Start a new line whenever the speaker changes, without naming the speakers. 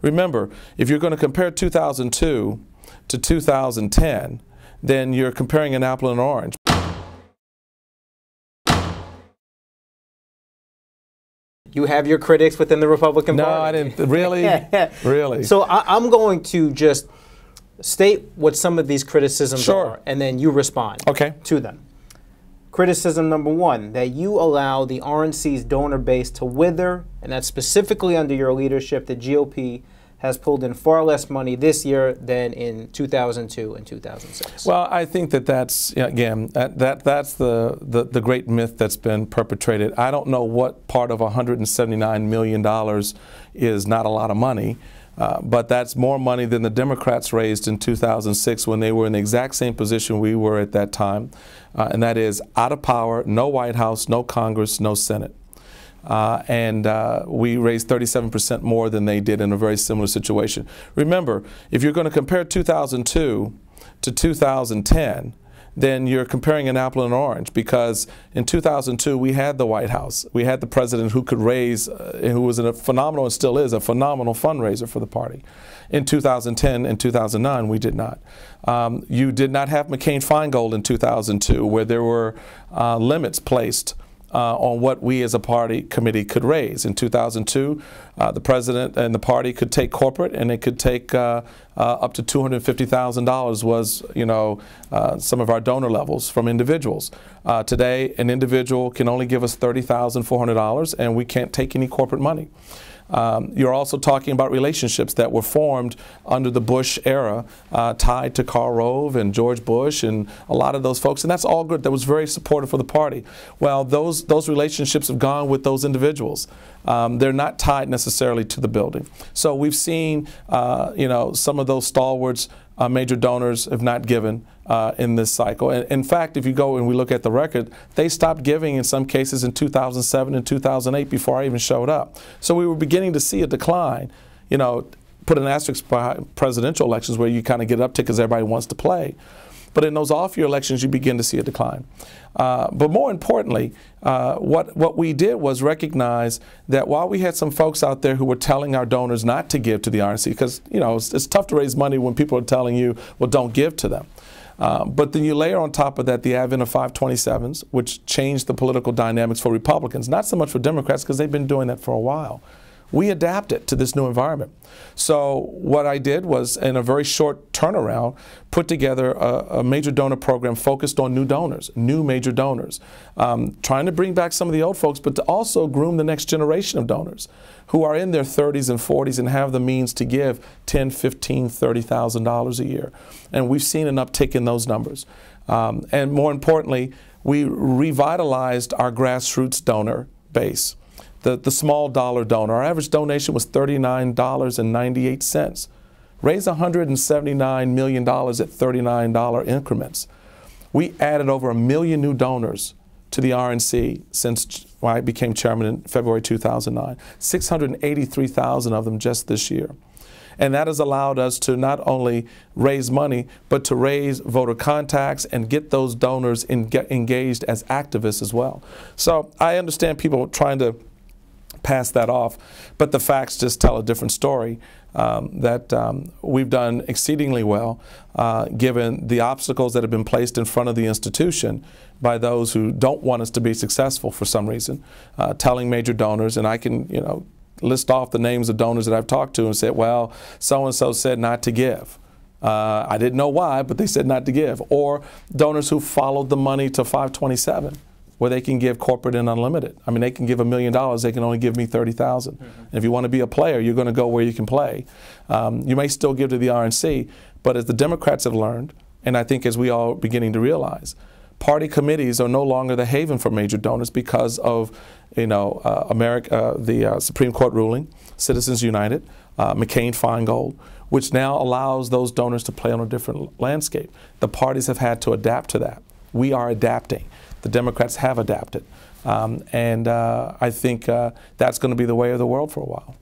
Remember, if you're going to compare 2002 to 2010, then you're comparing an apple and an orange.
You have your critics within the Republican Party.
No, I didn't. Really? Really?
So I'm going to just state what some of these criticisms are, and then you respond to them. Criticism number one, that you allow the RNC's donor base to wither, and that's specifically under your leadership. The GOP has pulled in far less money this year than in 2002 and 2006. Well,
I think that's, again, that's the great myth that's been perpetrated. I don't know what part of $179 million is not a lot of money, but that's more money than the Democrats raised in 2006 when they were in the exact same position we were at that time, and that is out of power, no White House, no Congress, no Senate. We raised 37% more than they did in a very similar situation. Remember, if you're going to compare 2002 to 2010, then you're comparing an apple and an orange, because in 2002 we had the White House. We had the president who could raise, who was a phenomenal, and still is a phenomenal fundraiser for the party. In 2010 and 2009, we did not. You did not have McCain-Feingold in 2002, where there were limits placed on what we as a party committee could raise. In 2002, the president and the party could take corporate, and it could take up to $250,000 was, some of our donor levels from individuals. Today, an individual can only give us $30,400, and we can't take any corporate money. You're also talking about relationships that were formed under the Bush era, tied to Karl Rove and George Bush and a lot of those folks, and that's all good. That was very supportive for the party. Well, those relationships have gone with those individuals. They're not tied necessarily to the building. So we've seen, some of those stalwarts, major donors have not given in this cycle. And in fact, if you go and we look at the record, they stopped giving in some cases in 2007 and 2008 before I even showed up. So we were beginning to see a decline. Put an asterisk by presidential elections where you kind of get an uptick because everybody wants to play. But in those off-year elections, you begin to see a decline. But more importantly, what we did was recognize that while we had some folks out there who were telling our donors not to give to the RNC, because it's tough to raise money when people are telling you, well, don't give to them. But then you layer on top of that the advent of 527s, which changed the political dynamics for Republicans, not so much for Democrats, because they've been doing that for a while. We adapted to this new environment. So what I did was, in a very short turnaround, put together a major donor program focused on new donors, new major donors, trying to bring back some of the old folks, but to also groom the next generation of donors who are in their 30s and 40s and have the means to give $10,000, $15,000, $30,000 a year. And we've seen an uptick in those numbers. And more importantly, we revitalized our grassroots donor base. The small dollar donor. Our average donation was $39.98. Raised $179 million at $39 increments. We added over 1 million new donors to the RNC since I became chairman in February 2009. 683,000 of them just this year. And that has allowed us to not only raise money, but to raise voter contacts and get those donors engaged as activists as well. So I understand people trying to pass that off, but the facts just tell a different story, that we've done exceedingly well given the obstacles that have been placed in front of the institution by those who don't want us to be successful for some reason, telling major donors, and I can list off the names of donors that I've talked to and said, well, so-and-so said not to give. I didn't know why, but they said not to give. Or donors who followed the money to 527. Where they can give corporate and unlimited. I mean, they can give $1 million, they can only give me $30,000. And if you want to be a player, you're going to go where you can play. You may still give to the RNC, but as the Democrats have learned, and I think as we all are beginning to realize, party committees are no longer the haven for major donors because of, the Supreme Court ruling, Citizens United, McCain-Feingold, which now allows those donors to play on a different landscape. The parties have had to adapt to that. We are adapting. The Democrats have adapted. I think that's going to be the way of the world for a while.